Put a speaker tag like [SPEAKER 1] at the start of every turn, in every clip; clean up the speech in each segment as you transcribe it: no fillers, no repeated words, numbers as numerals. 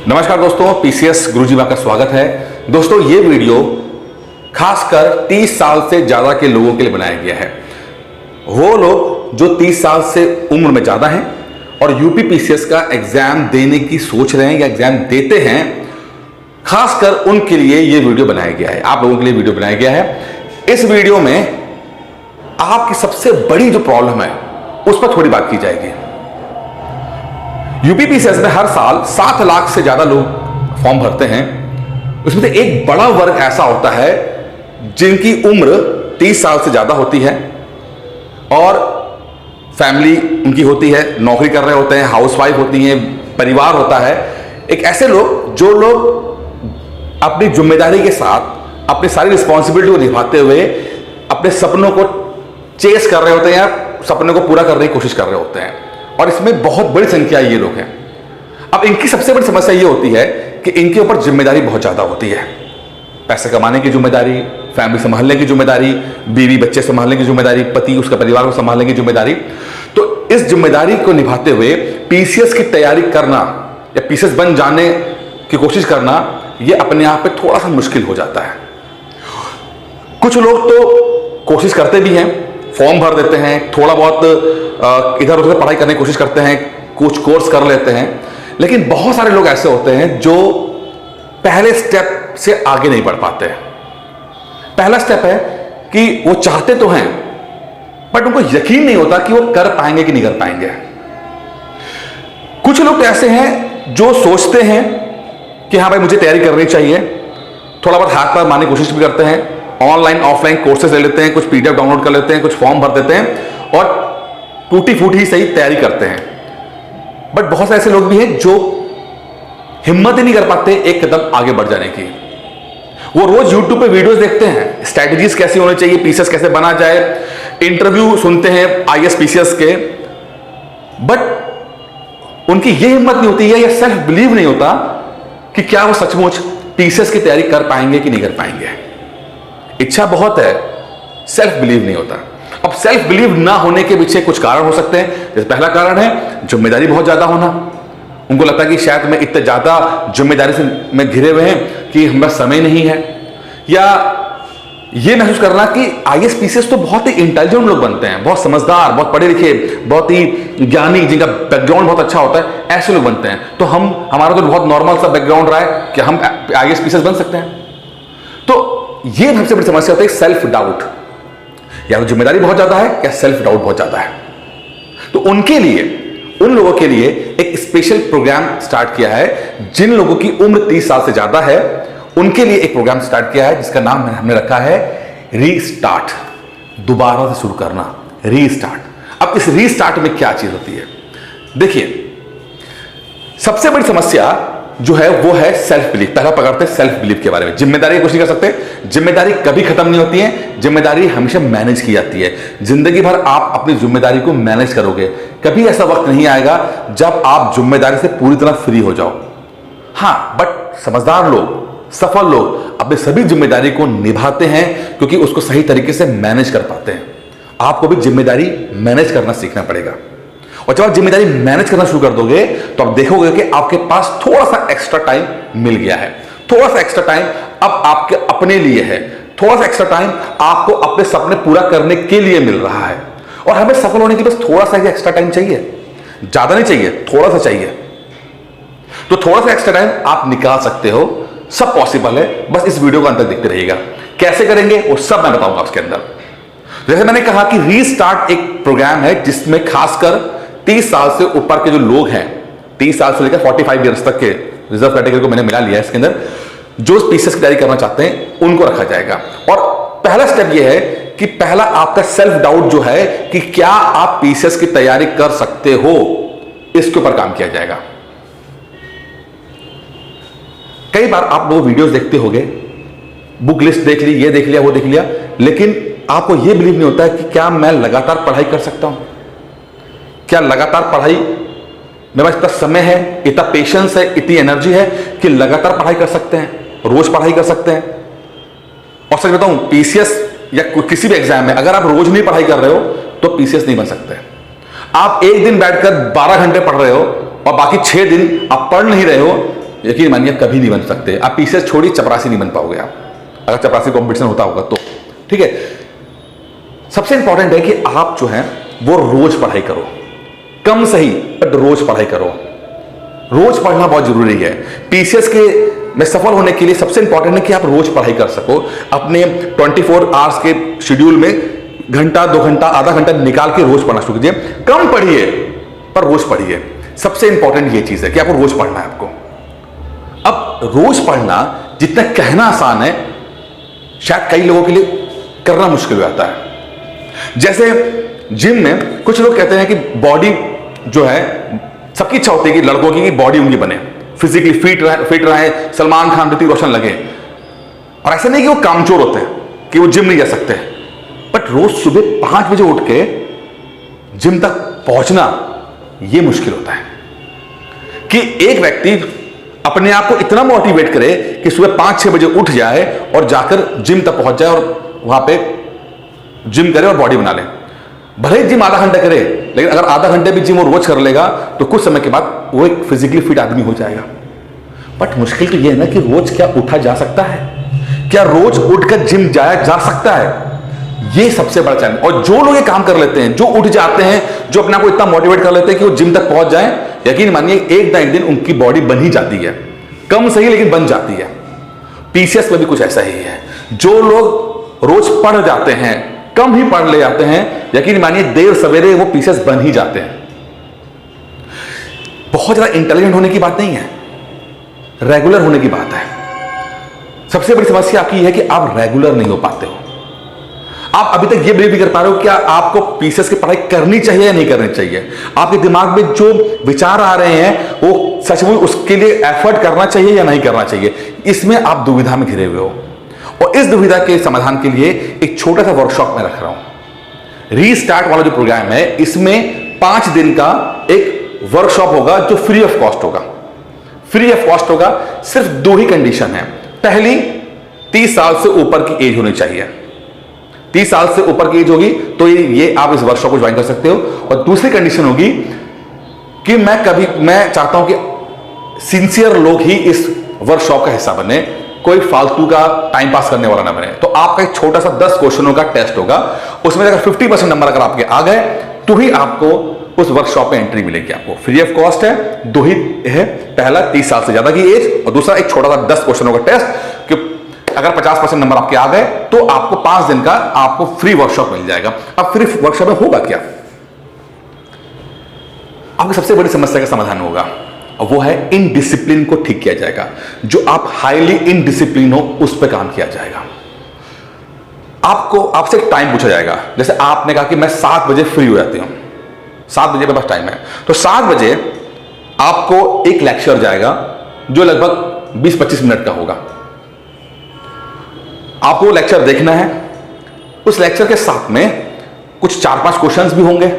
[SPEAKER 1] नमस्कार दोस्तों, पीसीएस गुरुजी में आपका स्वागत है। दोस्तों ये वीडियो खासकर 30 साल से ज़्यादा के लोगों के लिए बनाया गया है। वो लोग जो 30 साल से उम्र में ज़्यादा हैं और यूपी पीसीएस का एग्ज़ाम देने की सोच रहे हैं या एग्ज़ाम देते हैं, खासकर उनके लिए ये वीडियो बनाया गया है। आप लोगों के लिए वीडियो बनाया गया है। इस वीडियो में आपकी सबसे बड़ी जो प्रॉब्लम है उस पर थोड़ी बात की जाएगी। यूपी पीसीएस में हर साल 7 लाख से ज्यादा लोग फॉर्म भरते हैं। उसमें से एक बड़ा वर्ग ऐसा होता है जिनकी उम्र 30 साल से ज्यादा होती है और फैमिली उनकी होती है, नौकरी कर रहे होते हैं, हाउसवाइफ होती हैं, परिवार होता है। एक ऐसे लोग जो लोग अपनी जिम्मेदारी के साथ अपनी सारी रिस्पॉन्सिबिलिटी को निभाते हुए अपने सपनों को चेस कर रहे होते हैं या सपने को पूरा करने की कोशिश कर रहे होते हैं, और इसमें बहुत बड़ी संख्या ये लोग हैं। अब इनकी सबसे बड़ी समस्या ये होती है कि इनके ऊपर जिम्मेदारी बहुत ज्यादा होती है। पैसे कमाने की जिम्मेदारी, फैमिली संभालने की जिम्मेदारी, बीवी बच्चे संभालने की जिम्मेदारी, पति उसका परिवार को संभालने की जिम्मेदारी। तो इस जिम्मेदारी को निभाते हुए पीसीएस की तैयारी करना या पीसीएस बन जाने की कोशिश करना, यह अपने आप में थोड़ा सा मुश्किल हो जाता है। कुछ लोग तो कोशिश करते भी हैं, फॉर्म भर देते हैं, थोड़ा बहुत इधर उधर पढ़ाई करने की कोशिश करते हैं, कुछ कोर्स कर लेते हैं, लेकिन बहुत सारे लोग ऐसे होते हैं जो पहले स्टेप से आगे नहीं बढ़ पाते हैं। पहला स्टेप है कि वो चाहते तो हैं बट उनको यकीन नहीं होता कि वो कर पाएंगे कि नहीं कर पाएंगे। कुछ लोग ऐसे हैं जो सोचते हैं कि हाँ भाई मुझे तैयारी करनी चाहिए, थोड़ा बहुत हाथ पैर मारने की कोशिश भी करते हैं, ऑनलाइन ऑफलाइन कोर्सेज ले लेते हैं, कुछ पीडीएफ डाउनलोड कर लेते हैं, कुछ फॉर्म भर देते हैं और टूटी फूटी ही सही तैयारी करते हैं। बट बहुत से ऐसे लोग भी हैं जो हिम्मत ही नहीं कर पाते एक कदम आगे बढ़ जाने की। वो रोज यूट्यूब पे वीडियोस देखते हैं, स्ट्रैटेजीज कैसी होनी चाहिए, पीसीएस कैसे बना जाए, इंटरव्यू सुनते हैं आईएएस पीसीएस के, बट उनकी ये हिम्मत नहीं होती है या सेल्फ बिलीव नहीं होता कि क्या वो सचमुच पीसीएस की तैयारी कर पाएंगे कि नहीं कर पाएंगे। इच्छा बहुत है, सेल्फ बिलीव नहीं होता। अब सेल्फ बिलीव ना होने के पीछे कुछ कारण हो सकते हैं। जैसे पहला कारण है जिम्मेदारी बहुत ज्यादा होना। उनको लगता है कि शायद मैं इतने ज्यादा जिम्मेदारी से में घिरे हुए हैं कि हमारा समय नहीं है, या ये महसूस करना कि आईएएस पीसीएस तो बहुत ही इंटेलिजेंट लोग बनते हैं, बहुत समझदार, बहुत पढ़े लिखे, बहुत ही ज्ञानी, जिनका बैकग्राउंड बहुत अच्छा होता है, ऐसे लोग बनते हैं। तो हमारा तो बहुत नॉर्मल सा बैकग्राउंड रहा है कि हम आईएएस पीसीएस बन सकते हैं। तो ये सबसे बड़ी समस्या होती है सेल्फ डाउट। या तो जिम्मेदारी बहुत ज्यादा है या सेल्फ डाउट बहुत ज्यादा है। तो उनके लिए, उन लोगों के लिए एक स्पेशल प्रोग्राम स्टार्ट किया है। जिन लोगों की उम्र 30 साल से ज्यादा है उनके लिए एक प्रोग्राम स्टार्ट किया है जिसका नाम हमने रखा है रीस्टार्ट। दोबारा से शुरू करना, रीस्टार्ट। अब इस रीस्टार्ट में क्या चीज होती है? देखिए, सबसे बड़ी समस्या जो है वो है सेल्फ बिलीफ। पहला पकड़ते हैं सेल्फ बिलीफ के बारे में। जिम्मेदारी कुछ नहीं कर सकते, जिम्मेदारी कभी खत्म नहीं होती है, जिम्मेदारी हमेशा मैनेज की जाती है। जिंदगी भर आप अपनी जिम्मेदारी को मैनेज करोगे, कभी ऐसा वक्त नहीं आएगा जब आप जिम्मेदारी से पूरी तरह फ्री हो जाओ। हां, बट समझदार लोग, सफल लोग अपनी सभी जिम्मेदारी को निभाते हैं क्योंकि उसको सही तरीके से मैनेज कर पाते हैं। आपको भी जिम्मेदारी मैनेज करना सीखना पड़ेगा, और जब आप जिम्मेदारी मैनेज करना शुरू कर दोगे तो आप देखोगे कि आपके पास थोड़ा सा एक्स्ट्रा टाइम मिल गया है। थोड़ा सा एक्स्ट्रा टाइम अब आपके अपने लिए है, थोड़ा सा एक्स्ट्रा टाइम आपको अपने सपने पूरा करने के लिए मिल रहा है। और हमें सफल होने के लिए बस थोड़ा सा एक्स्ट्रा टाइम चाहिए, ज्यादा नहीं चाहिए, थोड़ा सा चाहिए। तो थोड़ा सा एक्स्ट्रा टाइम आप निकाल सकते हो, सब पॉसिबल है। बस इस वीडियो को अंत तक देखते रहिएगा। कैसे करेंगे वो सब मैं बताऊंगा उसके अंदर। जैसे मैंने कहा कि रीस्टार्ट एक प्रोग्राम है जिसमें खासकर 30 साल से ऊपर के जो लोग हैं, 30 साल से लेकर 45 ईयर्स तक के रिजर्व कैटेगरी को मैंने मिला लिया है इसके अंदर, जो पीसीएस की तैयारी करना चाहते हैं उनको रखा जाएगा। और पहला स्टेप यह है कि पहला आपका सेल्फ डाउट जो है कि क्या आप पीसीएस की तैयारी कर सकते हो, इसके ऊपर काम किया जाएगा। कई बार आप लोग वीडियोस देखते होंगे, बुक लिस्ट देख ली, ये देख लिया, वो देख लिया, लेकिन आपको यह बिलीव नहीं होता है कि क्या मैं लगातार पढ़ाई कर सकता हूं, क्या लगातार पढ़ाई मेरे पास इतना समय है, इतना पेशेंस है, इतनी एनर्जी है कि लगातार पढ़ाई कर सकते हैं, रोज पढ़ाई कर सकते हैं। और सच बताऊं, पीसीएस या किसी भी एग्जाम में अगर आप रोज नहीं पढ़ाई कर रहे हो तो पीसीएस नहीं बन सकते। आप एक दिन बैठकर 12 घंटे पढ़ रहे हो और बाकी 6 दिन आप पढ़ नहीं रहे हो, यकीन मानिए कभी नहीं बन सकते। आप पीसीएस छोड़िए, चपरासी नहीं बन पाओगे आप, अगर चपरासी कंपटीशन होता होगा तो। ठीक है, सबसे इंपॉर्टेंट है कि आप जो है वो रोज पढ़ाई करो, कम सही बट रोज पढ़ाई करो। रोज पढ़ना बहुत जरूरी है। पीसीएस के में सफल होने के लिए सबसे इंपॉर्टेंट है कि आप रोज पढ़ाई कर सको। अपने 24 आवर्स के शेड्यूल में घंटा, 2 घंटा, आधा घंटा निकाल के रोज पढ़ना शुरू कीजिए। कम पढ़िए पर रोज पढ़िए। सबसे इंपॉर्टेंट ये चीज है कि आपको रोज पढ़ना है। आपको अब रोज पढ़ना जितना कहना आसान है, शायद कई लोगों के लिए करना मुश्किल हो जाता है। जैसे जिम में कुछ लोग कहते हैं कि बॉडी जो है, सबकी इच्छा होती है कि लड़कों की बॉडी उनकी बने, फिजिकली फिट रहे, सलमान खान, ऋतिक रोशन लगे। और ऐसा नहीं कि वो कामचोर होते हैं कि वो जिम नहीं जा सकते, बट रोज सुबह 5 बजे उठ के जिम तक पहुंचना ये मुश्किल होता है। कि एक व्यक्ति अपने आप को इतना मोटिवेट करे कि सुबह 5-6 बजे उठ जाए और जाकर जिम तक पहुंच जाए और वहां पे जिम करे और बॉडी बना ले। भले ही जिम आधा घंटा करे, लेकिन अगर आधा घंटे भी जिम वो रोज कर लेगा तो कुछ समय के बाद वो एक फिजिकली फिट आदमी हो जाएगा। बट मुश्किल तो ये है ना कि रोज क्या उठा जा सकता है? क्या रोज उठकर जिम जाया जा सकता है? ये सबसे बड़ा चैलेंज। और जो लोग ये काम कर लेते हैं, जो उठ जाते हैं, जो अपने आप को इतना मोटिवेट कर लेते हैं कि वो जिम तक पहुंच जाए, यकीन मानिए एक ना एक दिन उनकी बॉडी बन ही जाती है। कम सही लेकिन बन जाती है। पीसीएस में भी कुछ ऐसा ही है। जो लोग रोज पढ़ जाते हैं, कम ही पढ़ ले जाते हैं, यकीन मानिए देर सवेरे वो पीसीएस बन ही जाते हैं। बहुत ज्यादा इंटेलिजेंट होने की बात नहीं है, रेगुलर होने की बात है। सबसे बड़ी समस्या आपकी है कि आप रेगुलर नहीं हो पाते हो। आप अभी तक ये बिलीव नहीं कर पा रहे हो क्या आपको पीसीएस की पढ़ाई करनी चाहिए या नहीं करनी चाहिए। आपके दिमाग में जो विचार आ रहे हैं वो सचमुच उसके लिए एफर्ट करना चाहिए या नहीं करना चाहिए, इसमें आप दुविधा में घिरे हुए हो। और इस दुविधा के समाधान के लिए एक छोटा सा वर्कशॉप में रख रहा हूं। रीस्टार्ट वाला जो प्रोग्राम है, इसमें 5 दिन का एक वर्कशॉप होगा जो फ्री ऑफ कॉस्ट होगा। फ्री ऑफ कॉस्ट होगा। सिर्फ 2 ही कंडीशन है। पहली, 30 साल से ऊपर की एज होनी चाहिए। 30 साल से ऊपर की एज होगी तो ये आप इस वर्कशॉप को ज्वाइन कर सकते हो। और दूसरी कंडीशन होगी कि मैं चाहता हूं कि सिंसियर लोग ही इस वर्कशॉप का हिस्सा बने, कोई फालतू का टाइम पास करने वाला ना बने। तो आपका एक छोटा सा 10 क्वेश्चनों का टेस्ट होगा। उसमें अगर 50% नंबर अगर आपके आ गए तो ही आपको उस वर्कशॉप में एंट्री मिलेगी। आपको फ्री ऑफ कॉस्ट है। 2 ही है। पहला 30 साल से ज्यादा की एज, और दूसरा एक छोटा सा 10 क्वेश्चनों का टेस्ट कि अगर 50% नंबर आपके आ गए तो आपको 5 दिन का आपको फ्री वर्कशॉप मिल जाएगा। अब फ्री वर्कशॉप में होगा क्या? आपकी सबसे बड़ी समस्या का समाधान होगा, और वो है इनडिसिप्लिन को ठीक किया जाएगा। जो आप हाईली इनडिसिप्लिन हो उस पर काम किया जाएगा। आपसे एक टाइम पूछा जाएगा। जैसे आपने कहा कि मैं 7 बजे फ्री हो जाती हूं, 7 बजे मेरे पास टाइम है, तो 7 बजे आपको एक लेक्चर जाएगा जो लगभग 20-25 मिनट का होगा। आपको लेक्चर देखना है। उस लेक्चर के साथ में कुछ 4-5 क्वेश्चंस भी होंगे।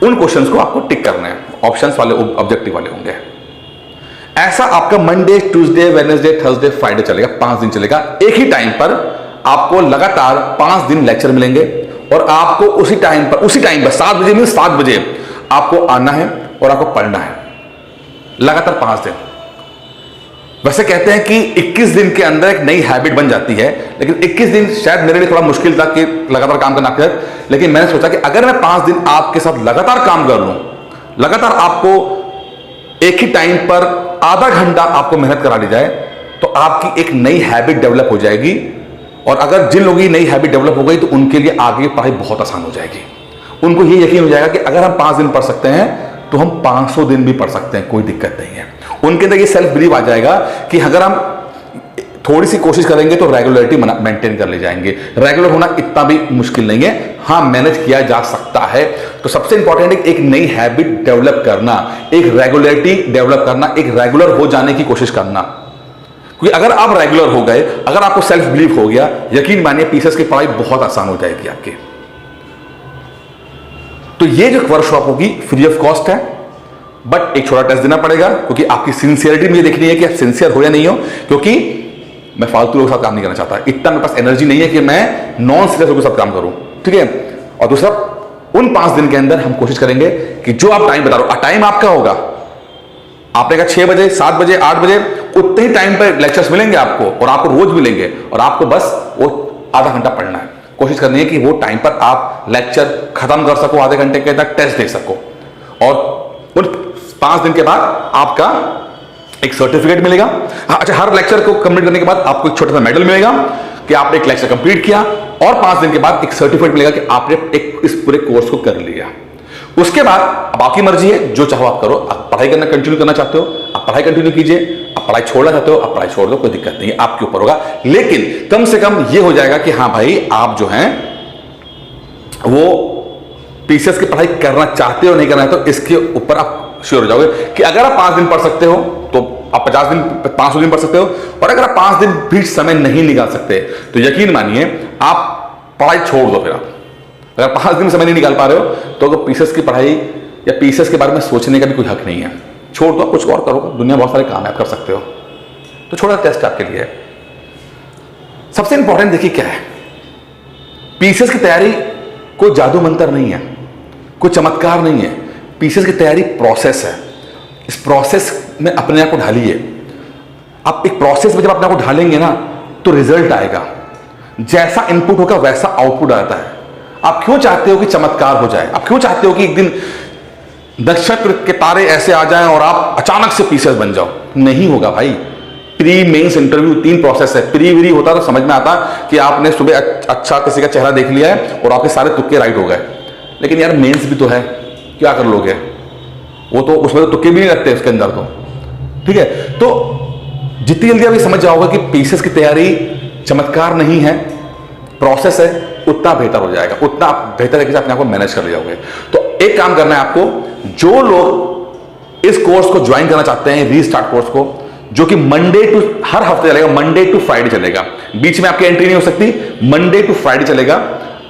[SPEAKER 1] उन क्वेश्चंस को आपको टिक करना है। ऑप्शंस वाले, ऑब्जेक्टिव वाले होंगे। ऐसा आपका Monday, Tuesday, Wednesday, Thursday, Friday चलेगा। 5 दिन चलेगा। एक ही टाइम पर आपको लगातार 5 दिन लेक्चर मिलेंगे और आपको उसी टाइम पर 7 बजे में 7 बजे आपको आना है और आपको पढ़ना है लगातार 5 दिन। वैसे कहते हैं कि 21 दिन के अंदर एक नई हैबिट बन जाती है, लेकिन 21 दिन शायद मेरे लिए थोड़ा मुश्किल था कि लगातार काम करना कर। लेकिन मैंने सोचा कि अगर मैं 5 दिन आपके साथ लगातार काम कर लूं, लगातार आपको एक ही टाइम पर आधा घंटा आपको मेहनत करा ली जाए, तो आपकी एक नई हैबिट डेवलप हो जाएगी। और अगर जिन लोगों की नई हैबिट डेवलप हो गई तो उनके लिए आगे पढ़ाई बहुत आसान हो जाएगी। उनको ये यकीन हो जाएगा कि अगर हम 5 दिन पढ़ सकते हैं तो हम 500 दिन भी पढ़ सकते हैं, कोई दिक्कत नहीं है। उनके अंदर ये सेल्फ बिलीव आ जाएगा कि अगर हम थोड़ी सी कोशिश करेंगे तो रेगुलरिटी मेंटेन कर ले जाएंगे। रेगुलर होना इतना भी मुश्किल नहीं है, हाँ मैनेज किया जा सकता है। तो सबसे इंपॉर्टेंट है एक नई हैबिट डेवलप करना, एक रेगुलरिटी डेवलप करना, एक रेगुलर हो जाने की कोशिश करना। क्योंकि अगर आप रेगुलर हो गए, अगर आपको सेल्फ बिलीव हो गया, यकीन मानिए पीसीएस की पढ़ाई बहुत आसान हो जाएगी आपकी। तो ये जो वर्कशॉप होगी फ्री ऑफ कॉस्ट है, बट एक छोटा टेस्ट देना पड़ेगा क्योंकि आपकी सिंसियरिटी मुझे देखनी है कि आप सिंसियर हो या नहीं हो। क्योंकि मैं फालतू लोगों के साथ काम नहीं करना चाहता, इतना मेरे पास एनर्जी नहीं है कि मैं नॉन सीरियस लोगों के साथ काम करूं, ठीक है। और दूसरा, उन 5 दिन के अंदर हम कोशिश करेंगे कि जो आप टाइम बता रहे हो, टाइम आपका होगा, आपने कहा 6 बजे, 7 बजे, 8 बजे, उतने ही टाइम पर लेक्चर्स मिलेंगे आपको, और आपको रोज मिलेंगे, और आपको बस वो आधा घंटा पढ़ना है। कोशिश करनी है कि वो टाइम पर आप लेक्चर खत्म कर सको, आधे घंटे के तक टेस्ट दे सको, और उन 5 दिन के बाद आपका एक सर्टिफिकेट मिलेगा। अच्छा, हर लेक्चर को कंप्लीट करने के बाद आपको एक छोटा सा मेडल मिलेगा कि आपने एक लेक्चर कंप्लीट किया, और 5 दिन के बाद एक सर्टिफिकेट मिलेगा कि आपने एक इस पूरे कोर्स को कर लिया। उसके बाद अब आपकी मर्जी है, जो चाहो आप करो। आप पढ़ाई करना कंटिन्यू करना चाहते हो, आप पढ़ाई कंटिन्यू कीजिए। आप पढ़ाई छोड़ना चाहते हो, आप पढ़ाई छोड़ दो, कोई दिक्कत नहीं है, आपके ऊपर होगा। लेकिन कम से कम ये हो जाएगा कि हाँ भाई, आप जो हैं वो पीसीएस की पढ़ाई करना चाहते हो, नहीं करना है, तो इसके ऊपर आप श्योर हो जाओगे कि अगर आप 5 दिन पढ़ सकते हो तो आप 50 दिन, 500 दिन पढ़ सकते हो, और अगर आप 5 दिन भी समय नहीं निकाल सकते तो यकीन मानिए आप पढ़ाई छोड़ दो। फिर आप अगर 5 दिन समय नहीं निकाल पा रहे हो तो पीसीएस की पढ़ाई या पीसीएस के बारे में सोचने का भी कोई हक नहीं है। छोड़ दो, कुछ और करो, दुनिया बहुत सारे काम है, आप कर सकते हो। तो छोटा टेस्ट आपके लिए। सबसे इंपॉर्टेंट देखिए क्या है, पीसीएस की तैयारी कोई जादू मंत्र नहीं है, कोई चमत्कार नहीं है। पीसीएस की तैयारी प्रोसेस है। इस प्रोसेस में अपने आप को ढालिए। आप एक प्रोसेस में जब अपने आप को ढालेंगे ना तो रिजल्ट आएगा। जैसा इनपुट होगा वैसा आउटपुट आता है। आप क्यों चाहते हो कि चमत्कार हो जाए? आप क्यों चाहते हो कि एक दिन नक्षत्र के तारे ऐसे आ जाएं और आप अचानक से पीसीएस बन जाओ? नहीं होगा भाई। प्री मेंस इंटरव्यू 3 प्रोसेस है। प्री विरी होता तो समझ में आता कि आपने सुबह अच्छा किसी का चेहरा देख लिया है और आपके सारे तुक्के राइट हो गए, लेकिन यार मेंस भी तो है, क्या कर लोगे? वो तो उसमें तो तुक्के भी नहीं लगते उसके अंदर तो, ठीक है। तो जितनी जल्दी आप ये समझ जाओगे कि पीसीएस की तैयारी चमत्कार नहीं है, प्रोसेस है, उतना बेहतर हो जाएगा, उतना आप बेहतर तरीके से अपने आप को मैनेज कर ले जाओगे। तो एक काम करना है आपको, जो लोग इस कोर्स को ज्वाइन करना चाहते हैं, रीस्टार्ट कोर्स को, जो कि मंडे टू हर हफ्ते चलेगा, मंडे टू फ्राइडे चलेगा, बीच में आपकी एंट्री नहीं हो सकती, मंडे टू फ्राइडे चलेगा।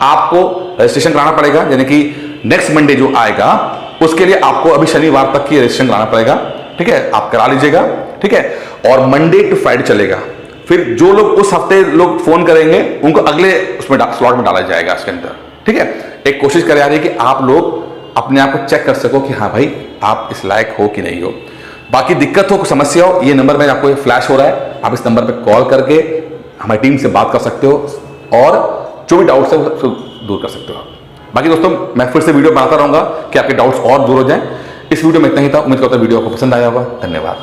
[SPEAKER 1] आपको रजिस्ट्रेशन कराना पड़ेगा, यानी कि नेक्स्ट मंडे जो आएगा उसके लिए आपको अभी शनिवार तक की रजिस्ट्रेशन कराना पड़ेगा, ठीक है। आप करा लीजिएगा, ठीक है। और मंडे टू फ्राइडे चलेगा। फिर जो लोग उस हफ्ते लोग फोन करेंगे उनको अगले उसमें स्लॉट में डाला जाएगा इसके अंदर, ठीक है। एक कोशिश करें यार कि आप लोग अपने आप को चेक कर सको कि हाँ भाई आप इस लायक हो कि नहीं हो। बाकी दिक्कत हो, समस्या हो, ये नंबर में आपको फ्लैश हो रहा है, आप इस नंबर पर कॉल करके हमारी टीम से बात कर सकते हो और जो भी डाउट्स है वो दूर कर सकते हो। बाकी दोस्तों मैं फिर से वीडियो बनाता रहूंगा कि आपके डाउट्स और दूर हो जाएं। इस वीडियो में इतना ही था। उम्मीद करता हूं वीडियो आपको पसंद आया होगा। धन्यवाद।